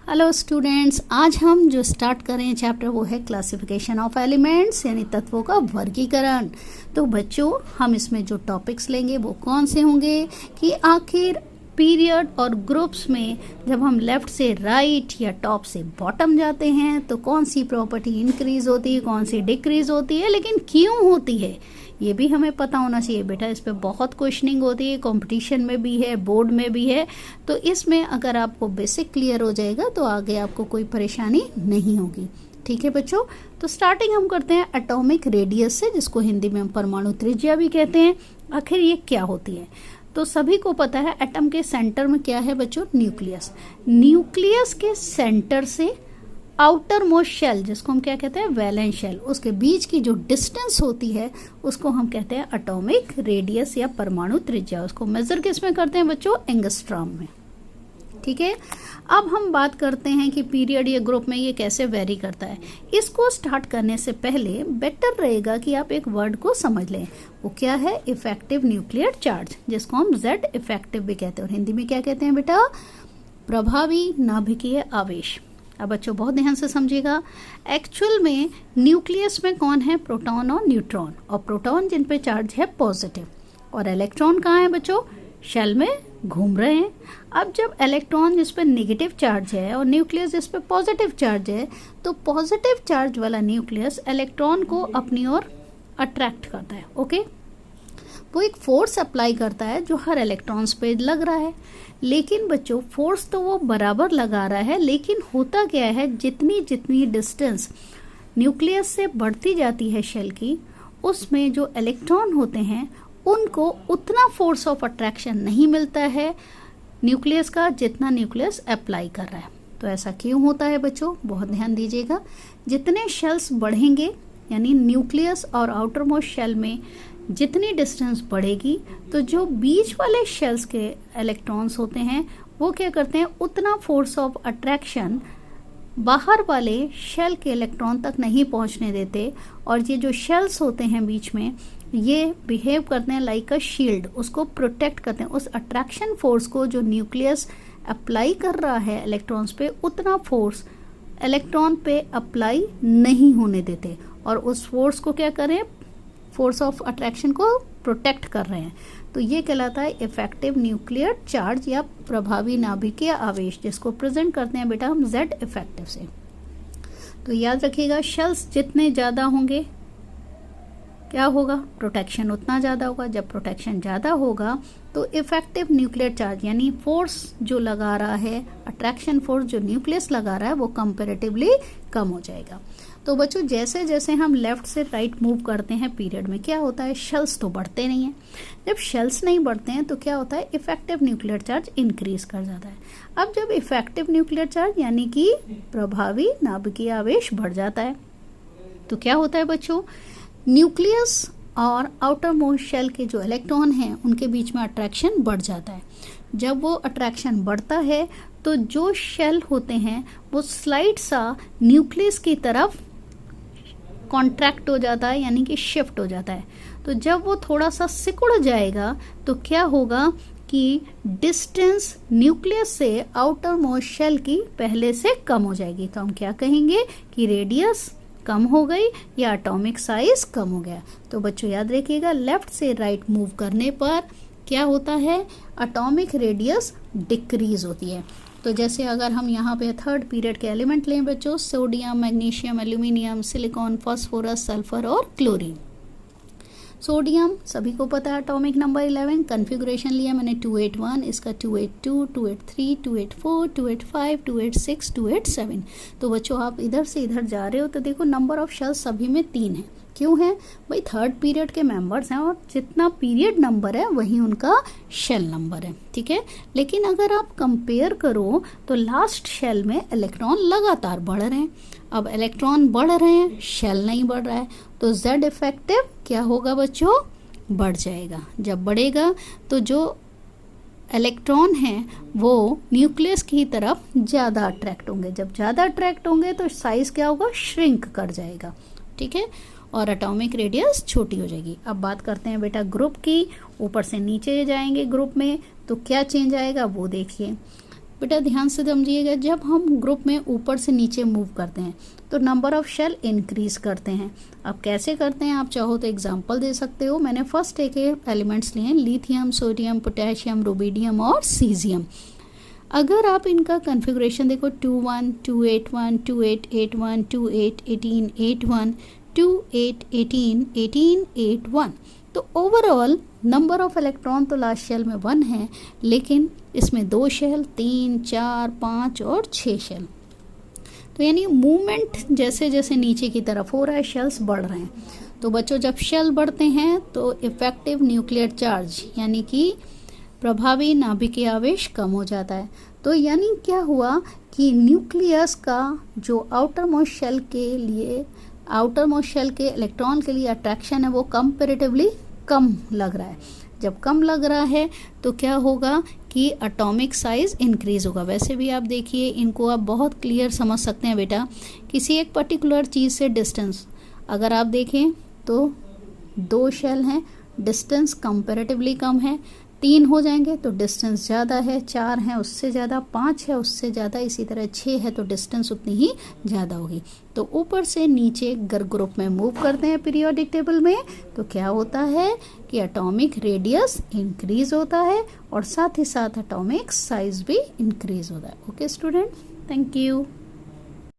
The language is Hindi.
हेलो स्टूडेंट्स, आज हम जो स्टार्ट करें चैप्टर वो है क्लासिफिकेशन ऑफ एलिमेंट्स यानी तत्वों का वर्गीकरण। तो बच्चों, हम इसमें जो टॉपिक्स लेंगे वो कौन से होंगे कि आखिर पीरियड और ग्रुप्स में जब हम लेफ्ट से राइट या टॉप से बॉटम जाते हैं तो कौन सी प्रॉपर्टी इंक्रीज होती है, कौन सी डिक्रीज होती है, लेकिन क्यों होती है ये भी हमें पता होना चाहिए बेटा। इस पे बहुत क्वेश्चनिंग होती है, कंपटीशन में भी है, बोर्ड में भी है। तो इसमें अगर आपको बेसिक क्लियर हो जाएगा तो आगे आपको कोई परेशानी नहीं होगी। ठीक है बच्चों, तो स्टार्टिंग हम करते हैं एटॉमिक रेडियस से, जिसको हिंदी में हम परमाणु त्रिज्या भी कहते हैं। आखिर ये क्या होती है? तो सभी को पता है एटम के सेंटर में क्या है बच्चों? न्यूक्लियस। न्यूक्लियस के सेंटर से आउटर मोस्ट शेल, जिसको हम क्या कहते हैं? वैलेंस शेल, उसके बीच की जो डिस्टेंस होती है उसको हम कहते हैं एटॉमिक रेडियस या परमाणु त्रिज्या। उसको मेजर किस में करते हैं बच्चों? एंगस्ट्रॉम में। ठीक है, अब हम बात करते हैं कि पीरियड या ग्रुप में ये कैसे वेरी करता है। इसको स्टार्ट करने से पहले बेटर रहेगा कि आप एक वर्ड को समझ लें। वो क्या है? इफेक्टिव न्यूक्लियर चार्ज, जिसको हम जेड इफेक्टिव भी कहते हैं। और हिंदी में क्या कहते हैं बेटा? प्रभावी नाभिकीय आवेश। अब बच्चों बहुत ध्यान से समझिएगा। एक्चुअल में न्यूक्लियस में कौन है? प्रोटॉन और न्यूट्रॉन। और प्रोटॉन जिन पे चार्ज है पॉजिटिव, और इलेक्ट्रॉन कहाँ है बच्चों? शेल में घूम रहे हैं। अब जब इलेक्ट्रॉन जिस पे नेगेटिव चार्ज है और न्यूक्लियस जिस पे पॉजिटिव चार्ज है, तो पॉजिटिव चार्ज वाला न्यूक्लियस इलेक्ट्रॉन को अपनी ओर अट्रैक्ट करता है। ओके, वो एक फोर्स अप्लाई करता है जो हर इलेक्ट्रॉन्स पे लग रहा है। लेकिन बच्चों फोर्स तो वो बराबर लगा रहा है, लेकिन होता क्या है, जितनी जितनी डिस्टेंस न्यूक्लियस से बढ़ती जाती है शेल की, उसमें जो इलेक्ट्रॉन होते हैं उनको उतना फोर्स ऑफ अट्रैक्शन नहीं मिलता है न्यूक्लियस का, जितना न्यूक्लियस अप्लाई कर रहा है। तो ऐसा क्यों होता है बच्चों? बहुत ध्यान दीजिएगा। जितने शेल्स बढ़ेंगे, यानी न्यूक्लियस और आउटर मोस्ट शेल में जितनी डिस्टेंस बढ़ेगी, तो जो बीच वाले शेल्स के इलेक्ट्रॉन्स होते हैं वो क्या करते हैं, उतना फोर्स ऑफ अट्रैक्शन बाहर वाले शेल के इलेक्ट्रॉन तक नहीं पहुंचने देते। और ये जो शेल्स होते हैं बीच में, ये बिहेव करते हैं लाइक अ शील्ड, उसको प्रोटेक्ट करते हैं। उस अट्रैक्शन फोर्स को जो न्यूक्लियस अप्लाई कर रहा है इलेक्ट्रॉन्स पे, उतना फोर्स इलेक्ट्रॉन पे अप्लाई नहीं होने देते, और उस फोर्स को क्या करें? फोर्स ऑफ अट्रैक्शन को प्रोटेक्ट कर रहे हैं। तो ये कहलाता है इफेक्टिव न्यूक्लियर चार्ज या प्रभावी नाभिकीय आवेश, जिसको प्रेजेंट करते हैं बेटा हम जेड इफेक्टिव से। तो याद रखिएगा, शेल्स जितने ज़्यादा होंगे क्या होगा? प्रोटेक्शन उतना ज़्यादा होगा। जब प्रोटेक्शन ज़्यादा होगा तो इफेक्टिव न्यूक्लियर चार्ज यानी फोर्स जो लगा रहा है, अट्रैक्शन फोर्स जो न्यूक्लियस लगा रहा है, वो कंपैरेटिवली कम हो जाएगा। तो बच्चों जैसे जैसे हम लेफ्ट से राइट मूव करते हैं पीरियड में, क्या होता है? शेल्स तो बढ़ते नहीं हैं। जब शेल्स नहीं बढ़ते हैं तो क्या होता है? इफेक्टिव न्यूक्लियर चार्ज इंक्रीज कर जाता है। अब जब इफेक्टिव न्यूक्लियर चार्ज यानी कि प्रभावी नाभिकीय आवेश बढ़ जाता है, तो क्या होता है बच्चों? न्यूक्लियस और आउटर मोस्ट शेल के जो इलेक्ट्रॉन हैं उनके बीच में अट्रैक्शन बढ़ जाता है। जब वो अट्रैक्शन बढ़ता है तो जो शेल होते हैं वो स्लाइड सा न्यूक्लियस की तरफ कॉन्ट्रैक्ट हो जाता है, यानी कि शिफ्ट हो जाता है। तो जब वो थोड़ा सा सिकुड़ जाएगा तो क्या होगा कि डिस्टेंस न्यूक्लियस से आउटर मोस्ट शेल की पहले से कम हो जाएगी। तो हम क्या कहेंगे कि रेडियस कम हो गई या एटॉमिक साइज कम हो गया। तो बच्चों याद रखिएगा, लेफ्ट से राइट मूव करने पर क्या होता है? एटॉमिक रेडियस डिक्रीज होती है। तो जैसे अगर हम यहाँ पे थर्ड पीरियड के एलिमेंट लें बच्चों, sodium, magnesium, aluminium, silicon, phosphorus, sulphur और क्लोरीन। सोडियम सभी को पता है एटॉमिक नंबर 11, कन्फिगुरेशन लिया मैंने 281, इसका 282, 283, 284, 285, 286, 287। तो बच्चों आप इधर से इधर जा रहे हो तो देखो नंबर ऑफ शेल्स सभी में 3 है। क्यों है भाई? थर्ड पीरियड के मेंबर्स हैं और जितना पीरियड नंबर है वही उनका शेल नंबर है। ठीक है, लेकिन अगर आप कंपेयर करो तो लास्ट शेल में इलेक्ट्रॉन लगातार बढ़ रहे हैं। अब इलेक्ट्रॉन बढ़ रहे हैं, शेल नहीं बढ़ रहा है, तो जेड इफेक्टिव क्या होगा बच्चों? बढ़ जाएगा। जब बढ़ेगा तो जो इलेक्ट्रॉन हैं वो न्यूक्लियस की तरफ ज़्यादा अट्रैक्ट होंगे। जब ज़्यादा अट्रैक्ट होंगे तो साइज क्या होगा? श्रिंक कर जाएगा। ठीक है, और एटॉमिक रेडियस छोटी हो जाएगी। अब बात करते हैं बेटा ग्रुप की। ऊपर से नीचे जाएंगे ग्रुप में तो क्या चेंज आएगा वो देखिए। बेटा ध्यान से समझिएगा, जब हम ग्रुप में ऊपर से नीचे मूव करते हैं तो नंबर ऑफ शेल इंक्रीज करते हैं। अब कैसे करते हैं, आप चाहो तो एग्जांपल दे सकते हो। मैंने फर्स्ट एक एलिमेंट्स लिए हैं, लिथियम, सोडियम, पोटेशियम, रुबिडियम और सीजियम। अगर आप इनका कन्फिग्रेशन देखो 2 1 2 8 1 2 8 8 1 2 8 18 8 1 2 8 18 18 8 1, तो ओवरऑल नंबर ऑफ इलेक्ट्रॉन तो लास्ट शेल में 1 है, लेकिन इसमें 2 शेल, 3 4 5 और 6 शेल। तो यानी मूवमेंट जैसे जैसे नीचे की तरफ हो रहा है, शेल्स बढ़ रहे हैं। तो बच्चों जब शेल बढ़ते हैं तो इफेक्टिव न्यूक्लियर चार्ज यानी कि प्रभावी नाभिकीय आवेश कम हो जाता है। तो यानी क्या हुआ कि न्यूक्लियस का जो आउटर मोस्ट शेल के इलेक्ट्रॉन के लिए अट्रैक्शन है वो कंपैरेटिवली कम लग रहा है। जब कम लग रहा है तो क्या होगा कि एटॉमिक साइज इंक्रीज होगा। वैसे भी आप देखिए, इनको आप बहुत क्लियर समझ सकते हैं बेटा। किसी एक पर्टिकुलर चीज़ से डिस्टेंस अगर आप देखें तो 2 शेल हैं, डिस्टेंस कंपैरेटिवली कम है। 3 हो जाएंगे तो डिस्टेंस ज़्यादा है, 4 हैं उससे ज़्यादा, 5 है उससे ज़्यादा, इसी तरह 6 है तो डिस्टेंस उतनी ही ज़्यादा होगी। तो ऊपर से नीचे अगर ग्रुप में मूव करते हैं पीरियोडिक टेबल में तो क्या होता है कि एटॉमिक रेडियस इंक्रीज होता है और साथ ही साथ एटॉमिक साइज भी इंक्रीज होता है। Okay student, thank you.